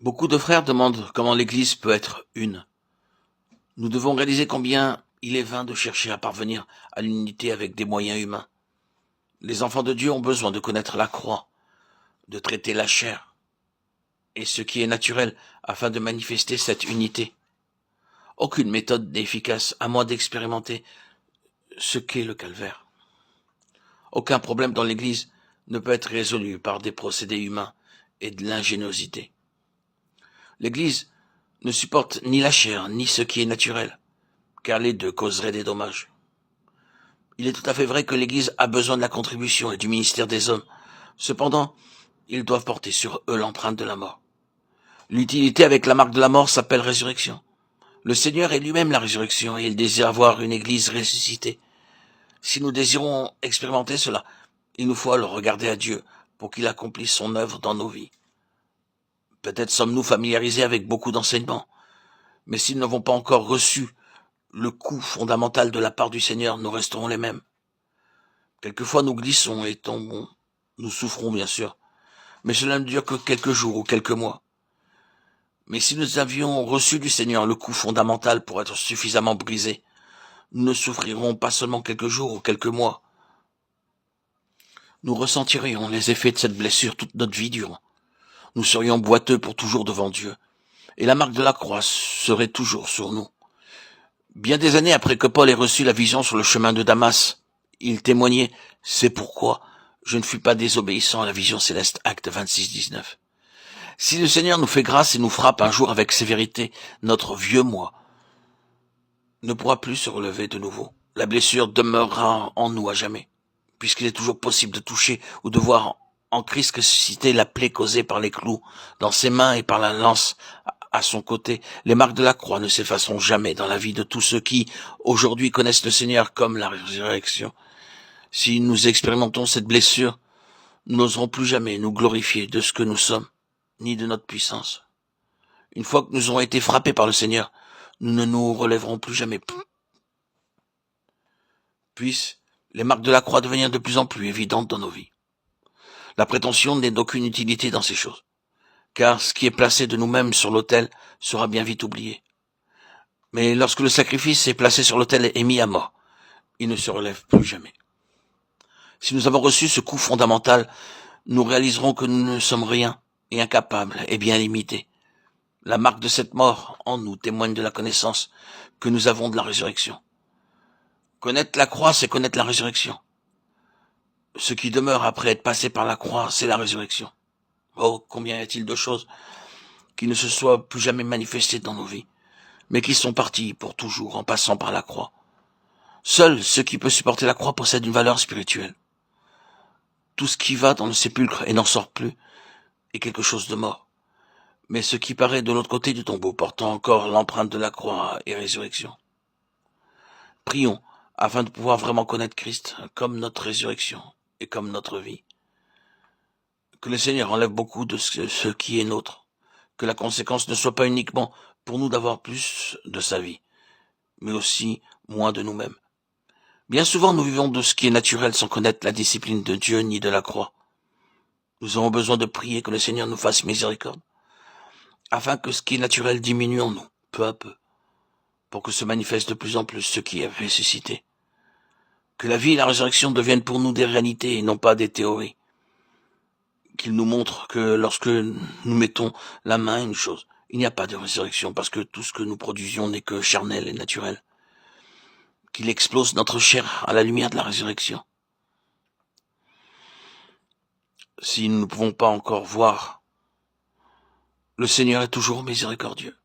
Beaucoup de frères demandent comment l'Église peut être une. Nous devons réaliser combien il est vain de chercher à parvenir à l'unité avec des moyens humains. Les enfants de Dieu ont besoin de connaître la croix, de traiter la chair et ce qui est naturel afin de manifester cette unité. Aucune méthode n'est efficace à moins d'expérimenter ce qu'est le calvaire. Aucun problème dans l'Église ne peut être résolu par des procédés humains et de l'ingéniosité. L'Église ne supporte ni la chair ni ce qui est naturel, car les deux causeraient des dommages. Il est tout à fait vrai que l'Église a besoin de la contribution et du ministère des hommes. Cependant, ils doivent porter sur eux l'empreinte de la mort. L'utilité avec la marque de la mort s'appelle résurrection. Le Seigneur est lui-même la résurrection et il désire avoir une Église ressuscitée. Si nous désirons expérimenter cela, il nous faut alors regarder à Dieu pour qu'il accomplisse son œuvre dans nos vies. Peut-être sommes-nous familiarisés avec beaucoup d'enseignements, mais si nous n'avons pas encore reçu le coup fondamental de la part du Seigneur, nous resterons les mêmes. Quelquefois nous glissons et tombons, nous souffrons bien sûr, mais cela ne dure que quelques jours ou quelques mois. Mais si nous avions reçu du Seigneur le coup fondamental pour être suffisamment brisés, nous ne souffrirons pas seulement quelques jours ou quelques mois. Nous ressentirions les effets de cette blessure toute notre vie durant. Nous serions boiteux pour toujours devant Dieu, et la marque de la croix serait toujours sur nous. Bien des années après que Paul ait reçu la vision sur le chemin de Damas, il témoignait « C'est pourquoi je ne fus pas désobéissant à la vision céleste » Acte 26-19. Si le Seigneur nous fait grâce et nous frappe un jour avec sévérité, notre vieux moi ne pourra plus se relever de nouveau. La blessure demeurera en nous à jamais, puisqu'il est toujours possible de toucher ou de voir en Christ ressuscité la plaie causée par les clous dans ses mains et par la lance à son côté. Les marques de la croix ne s'effaceront jamais dans la vie de tous ceux qui, aujourd'hui, connaissent le Seigneur comme la résurrection. Si nous expérimentons cette blessure, nous n'oserons plus jamais nous glorifier de ce que nous sommes, ni de notre puissance. Une fois que nous aurons été frappés par le Seigneur, nous ne nous relèverons plus jamais. Puissent les marques de la croix devenir de plus en plus évidentes dans nos vies. La prétention n'est d'aucune utilité dans ces choses, car ce qui est placé de nous-mêmes sur l'autel sera bien vite oublié. Mais lorsque le sacrifice est placé sur l'autel et mis à mort, il ne se relève plus jamais. Si nous avons reçu ce coup fondamental, nous réaliserons que nous ne sommes rien et incapables et bien limités. La marque de cette mort en nous témoigne de la connaissance que nous avons de la résurrection. Connaître la croix, c'est connaître la résurrection. Ce qui demeure après être passé par la croix, c'est la résurrection. Oh, combien y a-t-il de choses qui ne se soient plus jamais manifestées dans nos vies, mais qui sont parties pour toujours en passant par la croix. Seul ce qui peut supporter la croix possède une valeur spirituelle. Tout ce qui va dans le sépulcre et n'en sort plus est quelque chose de mort. Mais ce qui paraît de l'autre côté du tombeau portant encore l'empreinte de la croix est résurrection. Prions afin de pouvoir vraiment connaître Christ comme notre résurrection et comme notre vie. Que le Seigneur enlève beaucoup de ce qui est nôtre. Que la conséquence ne soit pas uniquement pour nous d'avoir plus de sa vie, mais aussi moins de nous-mêmes. Bien souvent, nous vivons de ce qui est naturel sans connaître la discipline de Dieu ni de la croix. Nous avons besoin de prier que le Seigneur nous fasse miséricorde, afin que ce qui est naturel diminue en nous, peu à peu, pour que se manifeste de plus en plus ce qui est ressuscité. Que la vie et la résurrection deviennent pour nous des réalités et non pas des théories. Qu'il nous montre que lorsque nous mettons la main à une chose, il n'y a pas de résurrection parce que tout ce que nous produisions n'est que charnel et naturel. Qu'il explose notre chair à la lumière de la résurrection. Si nous ne pouvons pas encore voir, le Seigneur est toujours miséricordieux.